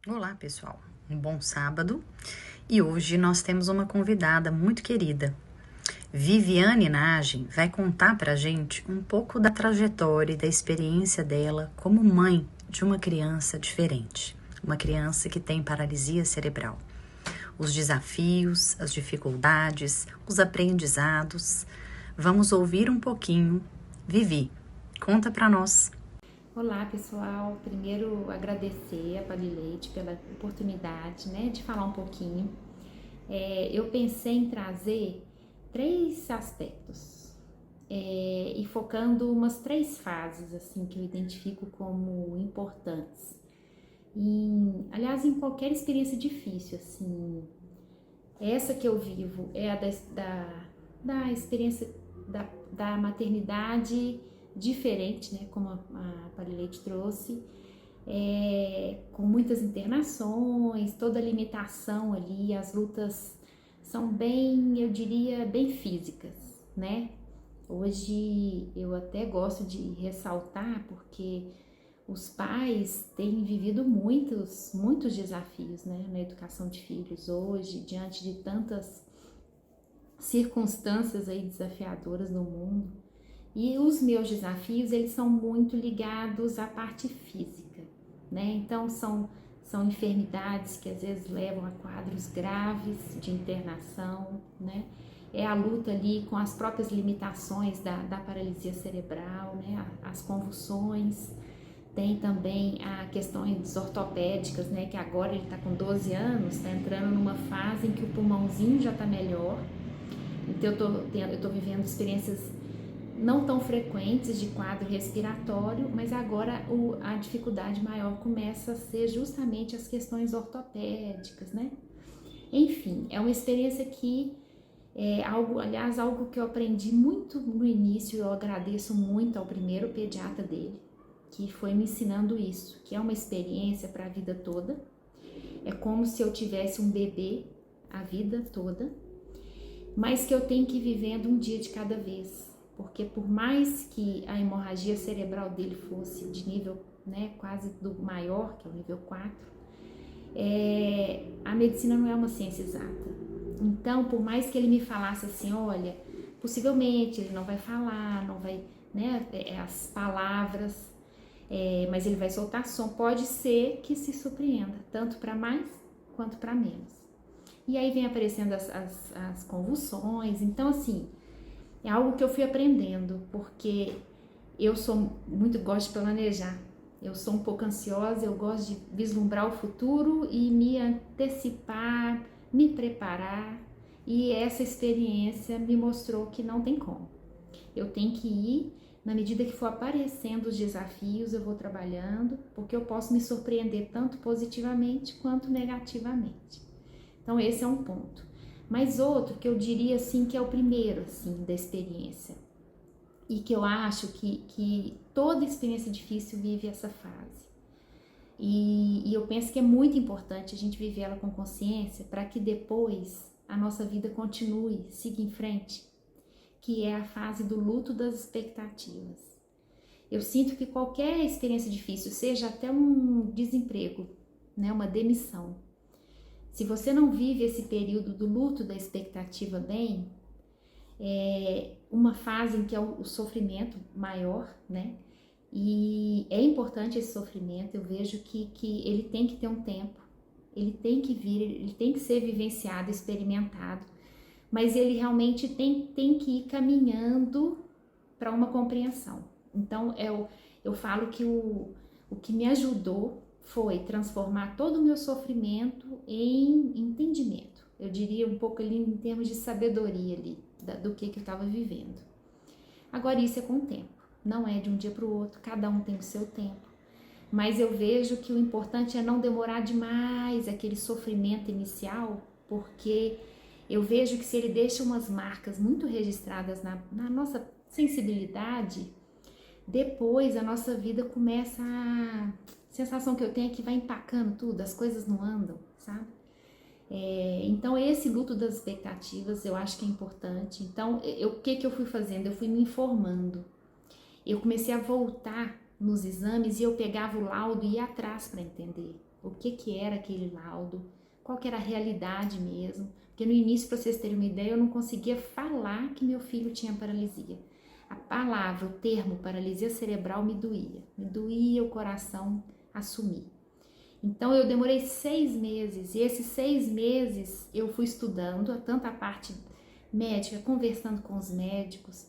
Olá, pessoal. Um bom sábado. E hoje nós temos uma convidada muito querida. Viviane Nagem vai contar pra gente um pouco da trajetória e da experiência dela como mãe de uma criança diferente, uma criança que tem paralisia cerebral. Os desafios, as dificuldades, os aprendizados. Vamos ouvir um pouquinho. Vivi, conta pra nós. Olá, pessoal. Primeiro, agradecer a Palileite pela oportunidade, de falar um pouquinho. Eu pensei em trazer três aspectos e focando umas três fases assim que eu identifico como importantes. Aliás, em qualquer experiência difícil, assim, essa que eu vivo é a da experiência da maternidade diferente, né? Como a Palilete trouxe, com muitas internações, toda a limitação ali, as lutas são bem, eu diria, bem físicas, né? Hoje eu até gosto de ressaltar porque os pais têm vivido muitos desafios, né, na educação de filhos hoje, diante de tantas circunstâncias aí desafiadoras no mundo. E os meus desafios, eles são muito ligados à parte física, né? Então são enfermidades que às vezes levam a quadros graves de internação, né? É a luta ali com as próprias limitações da paralisia cerebral, né? As convulsões. Tem também a questões ortopédicas, né? Que agora ele está com 12 anos, está entrando numa fase em que o pulmãozinho já está melhor. Então eu tô vivendo experiências não tão frequentes de quadro respiratório, mas agora a dificuldade maior começa a ser justamente as questões ortopédicas, né? Enfim, é uma experiência que algo que eu aprendi muito no início. Eu agradeço muito ao primeiro pediatra dele, que foi me ensinando isso, que é uma experiência para a vida toda. É como se eu tivesse um bebê a vida toda, mas que eu tenho que ir vivendo um dia de cada vez, porque por mais que a hemorragia cerebral dele fosse de nível, né, quase do maior, que é o nível 4, a medicina não é uma ciência exata. Então, por mais que ele me falasse assim, olha, possivelmente ele não vai falar, não vai, né, as palavras, mas ele vai soltar som, pode ser que se surpreenda, tanto para mais quanto para menos. E aí vem aparecendo as convulsões. Então, assim, é algo que eu fui aprendendo, porque eu gosto de planejar. Eu sou um pouco ansiosa, eu gosto de vislumbrar o futuro e me antecipar, me preparar. E essa experiência me mostrou que não tem como. Eu tenho que ir, na medida que for aparecendo os desafios, eu vou trabalhando, porque eu posso me surpreender tanto positivamente quanto negativamente. Então esse é um ponto. Mas outro que eu diria assim que é o primeiro assim da experiência e que eu acho que toda experiência difícil vive essa fase. E eu penso que é muito importante a gente viver ela com consciência para que depois a nossa vida continue, siga em frente, que é a fase do luto das expectativas. Eu sinto que qualquer experiência difícil, seja até um desemprego, né, uma demissão, se você não vive esse período do luto da expectativa bem, é uma fase em que é o sofrimento maior, né? E é importante esse sofrimento. Eu vejo que ele tem que ter um tempo, ele tem que vir, ele tem que ser vivenciado, experimentado, mas ele realmente tem que ir caminhando para uma compreensão. Então eu falo que o que me ajudou foi transformar todo o meu sofrimento em entendimento. Eu diria um pouco ali em termos de sabedoria ali, do que eu estava vivendo. Agora isso é com o tempo, não é de um dia para o outro, cada um tem o seu tempo. Mas eu vejo que o importante é não demorar demais aquele sofrimento inicial, porque eu vejo que se ele deixa umas marcas muito registradas na nossa sensibilidade, depois a nossa vida começa a sensação que eu tenho é que vai empacando tudo, as coisas não andam, sabe? Então esse luto das expectativas eu acho que é importante. Então o que eu fui fazendo? Eu fui me informando. Eu comecei a voltar nos exames e eu pegava o laudo e ia atrás para entender. o que era aquele laudo, qual que era a realidade mesmo. Porque no início, para vocês terem uma ideia, eu não conseguia falar que meu filho tinha paralisia. A palavra, o termo paralisia cerebral me doía o coração assumir. Então eu demorei 6 meses, e esses 6 meses eu fui estudando tanto a parte médica, conversando com os médicos,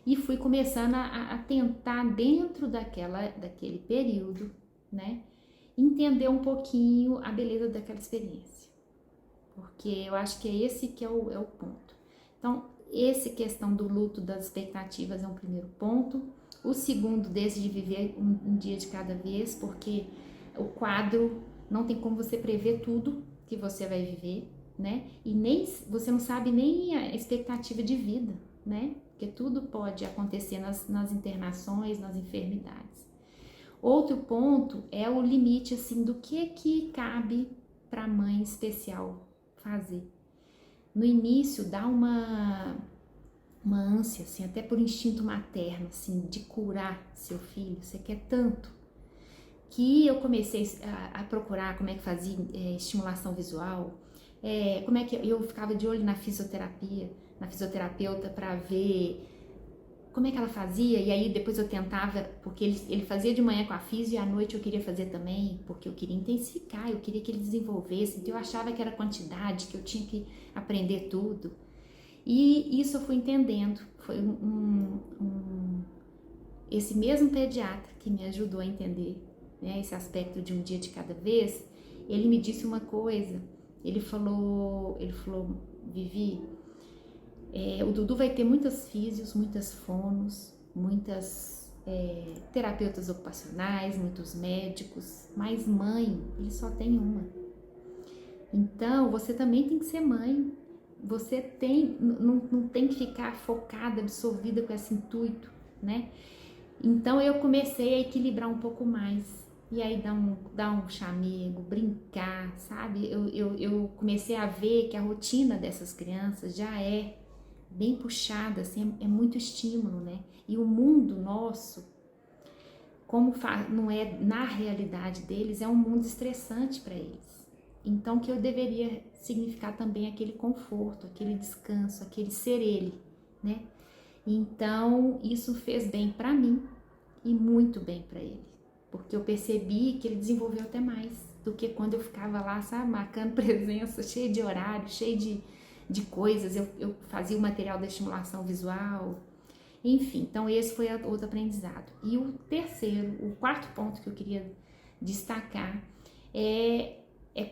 e fui começando a tentar dentro daquele período, né, entender um pouquinho a beleza daquela experiência, porque eu acho que é esse que é o ponto. Então, essa questão do luto das expectativas é um primeiro ponto. O segundo, desse de viver um dia de cada vez, porque o quadro não tem como você prever tudo que você vai viver, né? E nem você não sabe nem a expectativa de vida, né? Porque tudo pode acontecer nas internações, nas enfermidades. Outro ponto é o limite, assim, do que cabe para a mãe especial fazer. No início dá uma ânsia, assim, até por instinto materno, assim, de curar seu filho. Você quer tanto que eu comecei a procurar como é que fazia estimulação visual, como é que eu ficava de olho na fisioterapeuta para ver como é que ela fazia, e aí depois eu tentava, porque ele fazia de manhã com a fisio e à noite eu queria fazer também, porque eu queria intensificar, eu queria que ele desenvolvesse, então eu achava que era quantidade, que eu tinha que aprender tudo. E isso eu fui entendendo, foi esse mesmo pediatra que me ajudou a entender, né, esse aspecto de um dia de cada vez. Ele me disse uma coisa, ele falou, Vivi, o Dudu vai ter muitas físios, muitas fonos, muitas terapeutas ocupacionais, muitos médicos, mas mãe, ele só tem uma. Então, você também tem que ser mãe. Você não tem que ficar focada, absorvida com esse intuito, né? Então, eu comecei a equilibrar um pouco mais. E aí, dar um chamego, brincar, sabe? Eu comecei a ver que a rotina dessas crianças já é bem puxada, assim, é muito estímulo, né? E o mundo nosso, como não é na realidade deles, é um mundo estressante para eles. Então, que eu deveria significar também aquele conforto, aquele descanso, aquele ser ele, né? Então, isso fez bem para mim e muito bem para ele, porque eu percebi que ele desenvolveu até mais do que quando eu ficava lá, sabe, marcando presença, cheio de horário, cheio de coisas. Eu fazia o material da estimulação visual, enfim. Então, esse foi outro aprendizado. E o quarto ponto que eu queria destacar é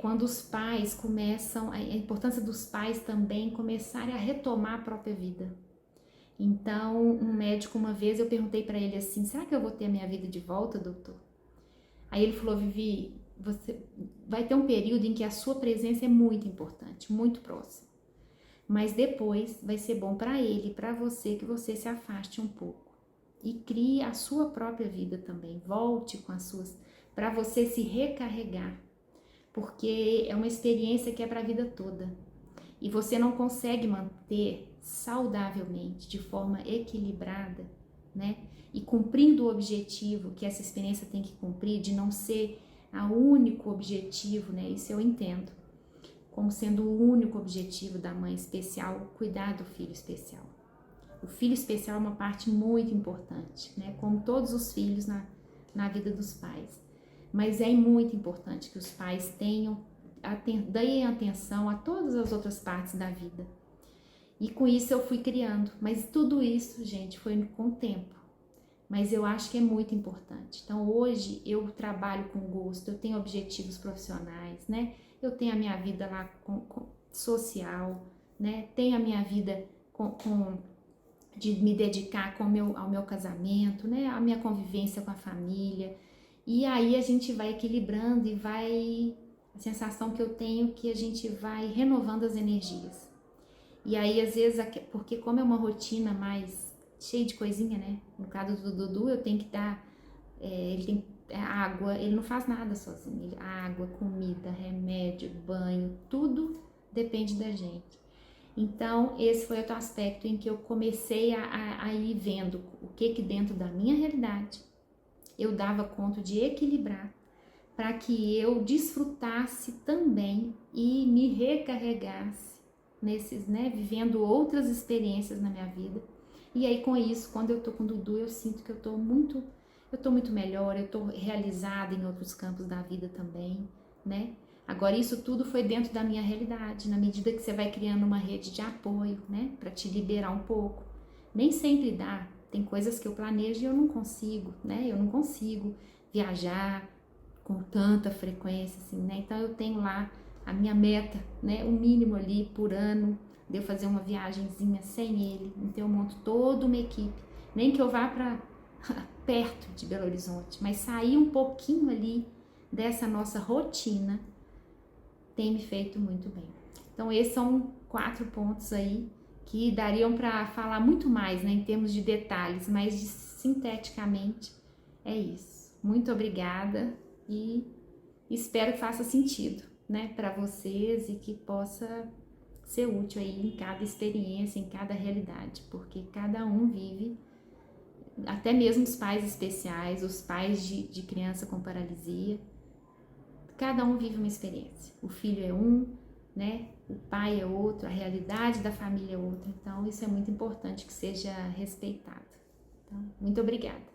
quando os pais começam, a importância dos pais também começarem a retomar a própria vida. Então, um médico, uma vez, eu perguntei para ele assim, será que eu vou ter a minha vida de volta, doutor? Aí ele falou, Vivi, você vai ter um período em que a sua presença é muito importante, muito próxima. Mas depois vai ser bom para ele e para você que você se afaste um pouco. E crie a sua própria vida também. Volte com as suas, para você se recarregar. Porque é uma experiência que é para a vida toda. E você não consegue manter saudavelmente, de forma equilibrada, né? E cumprindo o objetivo que essa experiência tem que cumprir, de não ser o único objetivo, né? Isso eu entendo, como sendo o único objetivo da mãe especial, cuidar do filho especial. O filho especial é uma parte muito importante, né? Como todos os filhos na vida dos pais. Mas é muito importante que os pais deem atenção a todas as outras partes da vida. E com isso eu fui criando. Mas tudo isso, gente, foi com o tempo. Mas eu acho que é muito importante. Então hoje eu trabalho com gosto, eu tenho objetivos profissionais, né? Eu tenho a minha vida lá social, né? Tenho a minha vida de me dedicar ao meu casamento, né? A minha convivência com a família. E aí a gente vai equilibrando e a sensação que eu tenho que a gente vai renovando as energias. E aí às vezes, porque como é uma rotina mais cheia de coisinha, né? No caso do Dudu, eu tenho que dar, ele tem água, ele não faz nada sozinho. Água, comida, remédio, banho, tudo depende da gente. Então, esse foi outro aspecto em que eu comecei a ir vendo o que dentro da minha realidade eu dava conta de equilibrar para que eu desfrutasse também e me recarregasse nesses, né, vivendo outras experiências na minha vida. E aí com isso, quando eu tô com o Dudu, eu sinto que eu tô muito melhor, eu tô realizada em outros campos da vida também, né? Agora isso tudo foi dentro da minha realidade, na medida que você vai criando uma rede de apoio, né, para te liberar um pouco. Nem sempre dá, tem coisas que eu planejo e eu não consigo, né? Eu não consigo viajar com tanta frequência assim, né? Então eu tenho lá a minha meta, né, o mínimo ali por ano, de eu fazer uma viagenzinha sem ele. Então eu monto toda uma equipe, nem que eu vá para perto de Belo Horizonte, mas sair um pouquinho ali dessa nossa rotina tem me feito muito bem. Então esses são 4 pontos aí que dariam para falar muito mais, né, em termos de detalhes, mas sinteticamente é isso. Muito obrigada e espero que faça sentido, né, para vocês e que possa ser útil aí em cada experiência, em cada realidade, porque cada um vive, até mesmo os pais especiais, os pais de criança com paralisia, cada um vive uma experiência. O filho é um, né, o pai é outro, a realidade da família é outra, então isso é muito importante que seja respeitado. Então, muito obrigada.